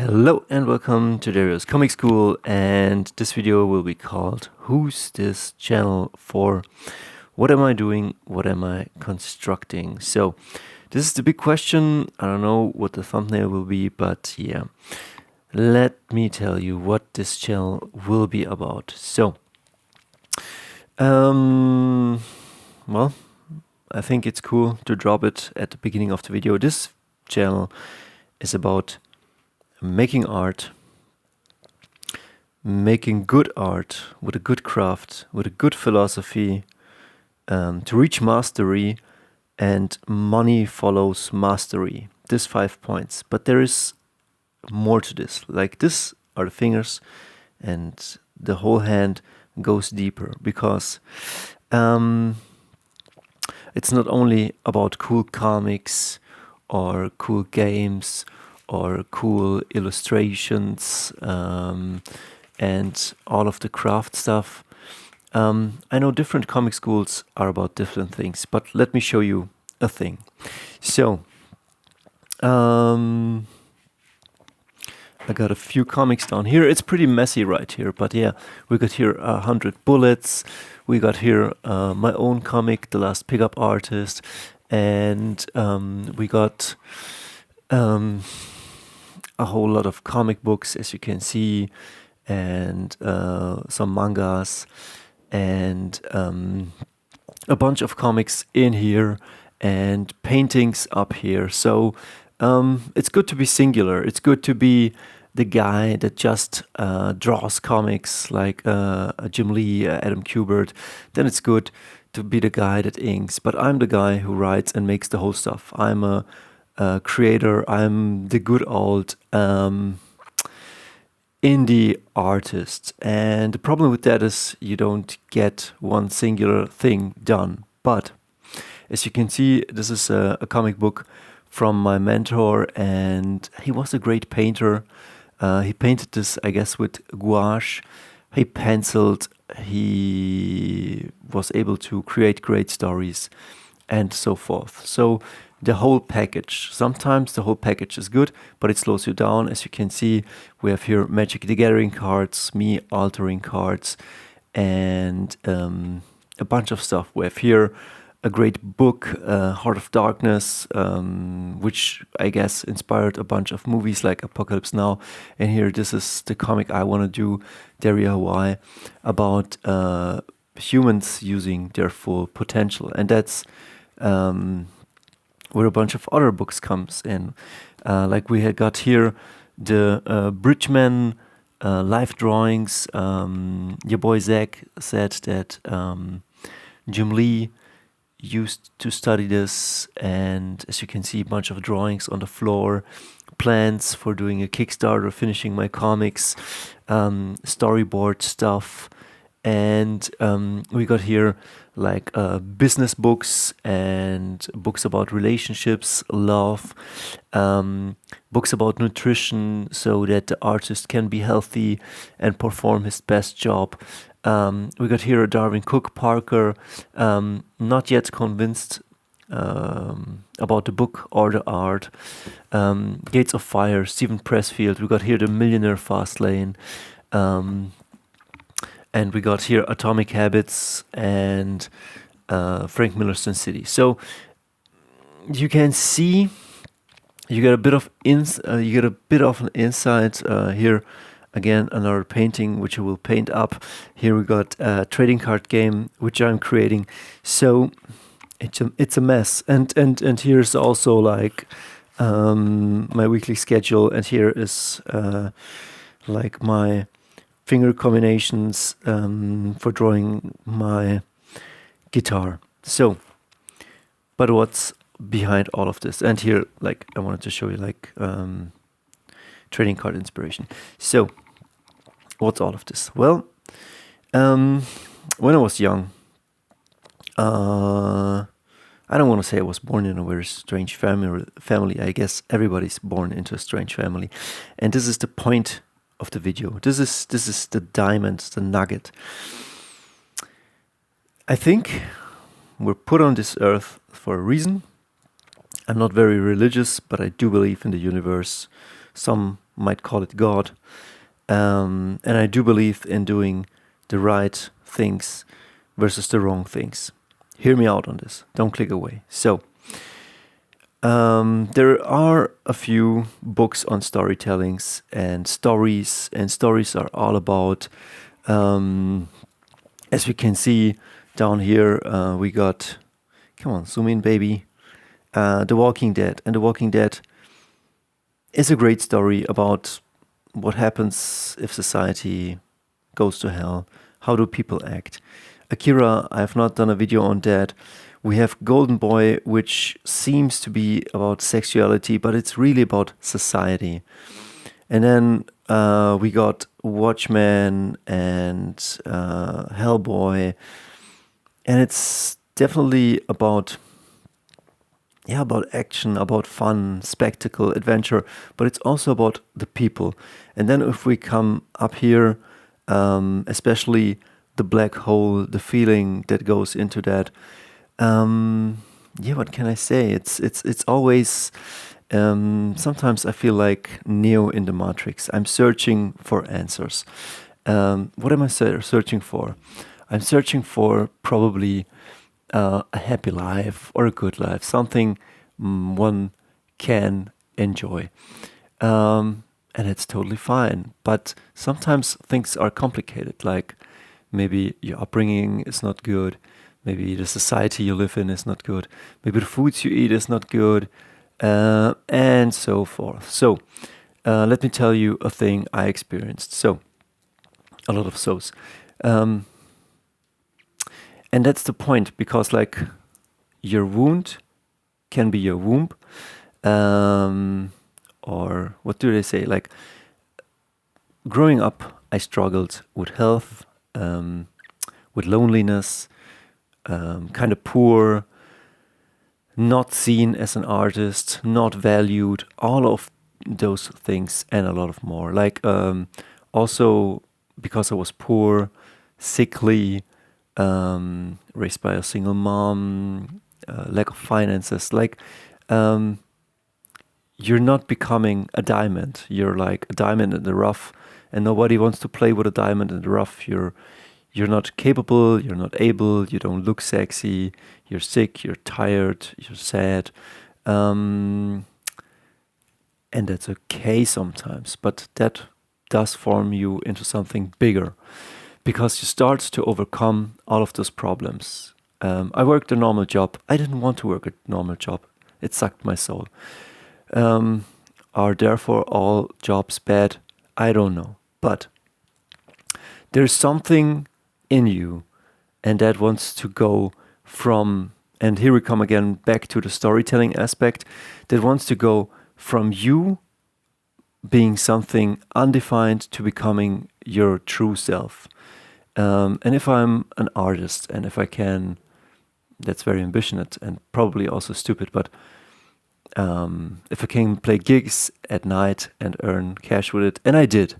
Hello and welcome to Dario's Comic School, and this video will be called Who's This Channel For? What am I doing? What am I constructing? So this is the big question. I don't know what the thumbnail will be, but yeah, let me tell you what this channel will be about. So well, I think it's cool to drop it at the beginning of the video. This channel is about making art, making good art with a good craft, with a good philosophy, to reach mastery, and money follows mastery. These 5 points. But there is more to this. Like, this are the fingers, and the whole hand goes deeper, because it's not only about cool comics or cool games or cool illustrations and all of the craft stuff. I know different comic schools are about different things, but let me show you a thing. So I got a few comics down here. It's pretty messy right here, but yeah, we got here 100 bullets. We got here my own comic, The Last Pickup Artist, and we got a whole lot of comic books, as you can see, and some mangas, and a bunch of comics in here, and paintings up here. So it's good to be singular. It's good to be the guy that just draws comics, like Jim Lee, Adam Kubert. Then it's good to be the guy that inks. But I'm the guy who writes and makes the whole stuff. I'm a creator. I'm the good old indie artist. And the problem with that is you don't get one singular thing done. But as you can see, this is a comic book from my mentor, and he was a great painter. He painted this, I guess, with gouache. He penciled. He was able to create great stories and so forth. So the whole package. Sometimes the whole package is good, but it slows you down. As you can see, we have here Magic the Gathering cards, me altering cards, and a bunch of stuff. We have here a great book, Heart of Darkness, which I guess inspired a bunch of movies like Apocalypse Now. And here, this is the comic I want to do, Dario, Hawaii, about humans using their full potential. And that's where a bunch of other books comes in. Like we had got here the Bridgman live drawings. Your boy Zach said that Jim Lee used to study this, and as you can see, a bunch of drawings on the floor, plans for doing a Kickstarter, finishing my comics, storyboard stuff, and we got here like business books and books about relationships, love, books about nutrition so that the artist can be healthy and perform his best job. We got here a Darwin Cook Parker, not yet convinced about the book or the art. Gates of Fire, Stephen Pressfield. We got here the Millionaire Fastlane. And we got here Atomic Habits and Frank Miller's Sin City. So you can see you get a bit of an insight here. Again, another painting which I will paint up. Here we got a trading card game which I'm creating. So it's a mess. And here's also like my weekly schedule. And here is like my finger combinations for drawing my guitar. So, but what's behind all of this? And here, like, I wanted to show you like trading card inspiration. So, what's all of this? Well, when I was young, I don't want to say I was born in a very strange family. I guess everybody's born into a strange family, and this is the point of the video. This is the diamond, the nugget. I think we're put on this earth for a reason. I'm not very religious, but I do believe in the universe, some might call it God. And I do believe in doing the right things versus the wrong things. Hear me out on this. Don't click away. So, there are a few books on storytellings and stories are all about, as we can see down here, we got, come on, zoom in, baby, The Walking Dead. And The Walking Dead is a great story about what happens if society goes to hell. How do people act? Akira, I have not done a video on that. We have Golden Boy, which seems to be about sexuality, but it's really about society. And then we got Watchmen and Hellboy, and it's definitely about action, about fun, spectacle, adventure, but it's also about the people. And then if we come up here, especially the black hole, the feeling that goes into that. What can I say? It's always. Sometimes I feel like Neo in the Matrix. I'm searching for answers. What am I searching for? I'm searching for probably a happy life or a good life, something one can enjoy. And it's totally fine. But sometimes things are complicated, like maybe your upbringing is not good, maybe the society you live in is not good, maybe the foods you eat is not good, and so forth. So, let me tell you a thing I experienced. So, a lot of so's. And that's the point, because like your wound can be your womb, or what do they say? Like growing up, I struggled with health, with loneliness, kind of poor, not seen as an artist, not valued, all of those things and a lot of more. Like also because I was poor, sickly, raised by a single mom, lack of finances. Like you're not becoming a diamond. You're like a diamond in the rough, and nobody wants to play with a diamond in the rough. You're not capable, you're not able, you don't look sexy, you're sick, you're tired, you're sad. And that's okay sometimes, but that does form you into something bigger, because you start to overcome all of those problems. I worked a normal job. I didn't want to work a normal job. It sucked my soul. Are therefore all jobs bad? I don't know. But there's something in you, and that wants to go from, and here we come again back to the storytelling aspect, that wants to go from you being something undefined to becoming your true self. And if I'm an artist, and if I can, that's very ambitious and probably also stupid, but if I can play gigs at night and earn cash with it, and I did.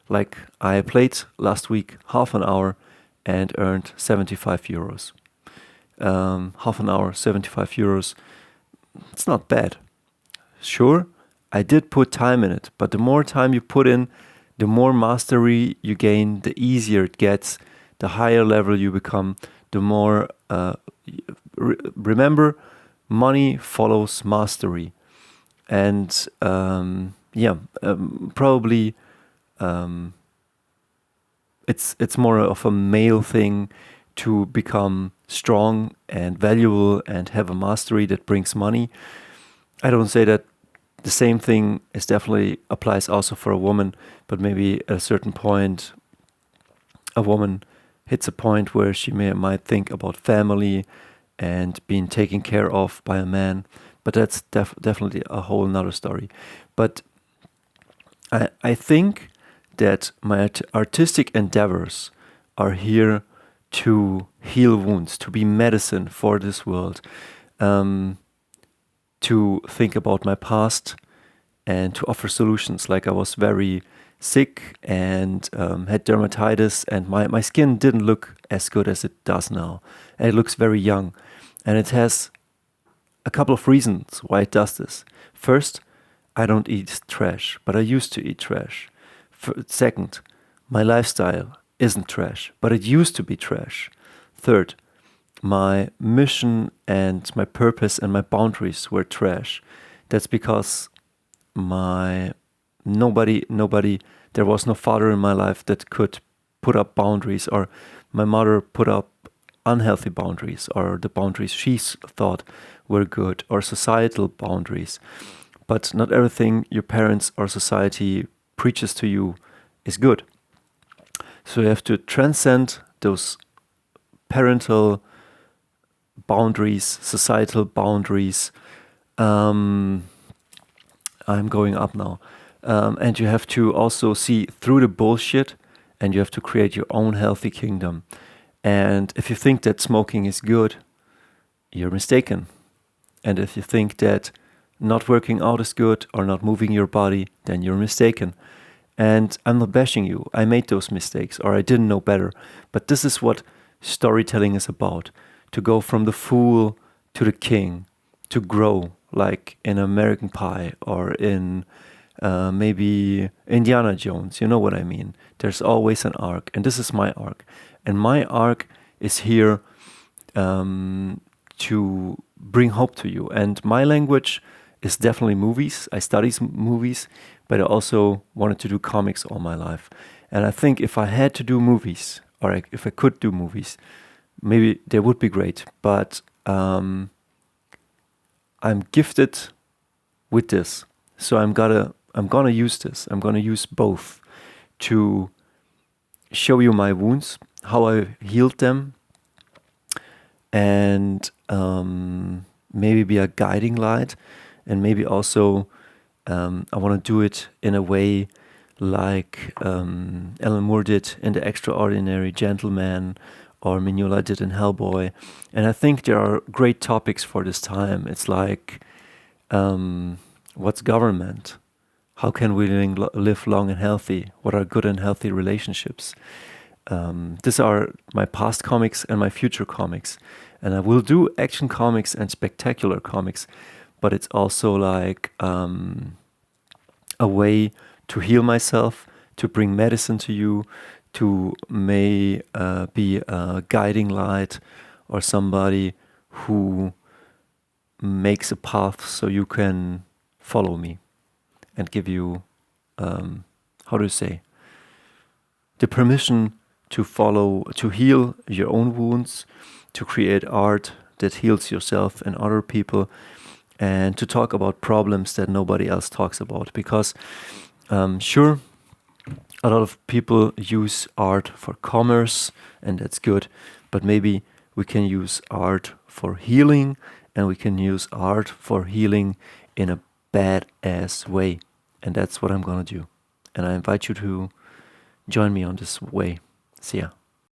Like I played last week half an hour and earned 75 euros. Half an hour, 75 euros. It's not bad. Sure, I did put time in it, but the more time you put in, the more mastery you gain, the easier it gets, the higher level you become, the more, remember, money follows mastery. And probably it's more of a male thing to become strong and valuable and have a mastery that brings money. I don't say that the same thing is definitely applies also for a woman, but maybe at a certain point, a woman hits a point where she might think about family and being taken care of by a man. But that's definitely a whole nother story. But I think that my artistic endeavors are here to heal wounds, to be medicine for this world, to think about my past and to offer solutions. Like I was very sick and had dermatitis, and my skin didn't look as good as it does now. And it looks very young. And it has a couple of reasons why it does this. First, I don't eat trash, but I used to eat trash. Second, my lifestyle isn't trash, but it used to be trash. Third, my mission and my purpose and my boundaries were trash. That's because my nobody there was no father in my life that could put up boundaries, or my mother put up unhealthy boundaries, or the boundaries she thought were good, or societal boundaries. But not everything your parents or society preaches to you is good. So you have to transcend those parental boundaries, societal boundaries. I'm going up now. And you have to also see through the bullshit, and you have to create your own healthy kingdom. And if you think that smoking is good, you're mistaken. And if you think that not working out is good or not moving your body, then you're mistaken. And I'm not bashing you. I made those mistakes, or I didn't know better. But this is what storytelling is about. To go from the fool to the king, to grow like in American Pie, or in maybe Indiana Jones. You know what I mean? There's always an arc, and this is my arc. And my arc is here to bring hope to you. And my language is definitely movies. I study movies, but I also wanted to do comics all my life. And I think if I had to do movies, or if I could do movies, maybe they would be great. But I'm gifted with this, so I'm gonna use this. I'm gonna use both to show you my wounds, how I healed them, and maybe be a guiding light, and maybe also I want to do it in a way like Alan Moore did in The Extraordinary Gentleman, or Mignola did in Hellboy. And I think there are great topics for this time. It's like, what's government? How can we live long and healthy? What are good and healthy relationships? These are my past comics and my future comics. And I will do action comics and spectacular comics, but it's also like a way to heal myself, to bring medicine to you, to be a guiding light, or somebody who makes a path so you can follow me, and give you, how do you say, the permission to follow, to heal your own wounds, to create art that heals yourself and other people, and to talk about problems that nobody else talks about. Because sure, a lot of people use art for commerce, and that's good, but maybe we can use art for healing, and we can use art for healing in a badass way. And that's what I'm gonna do. And I invite you to join me on this way. See ya.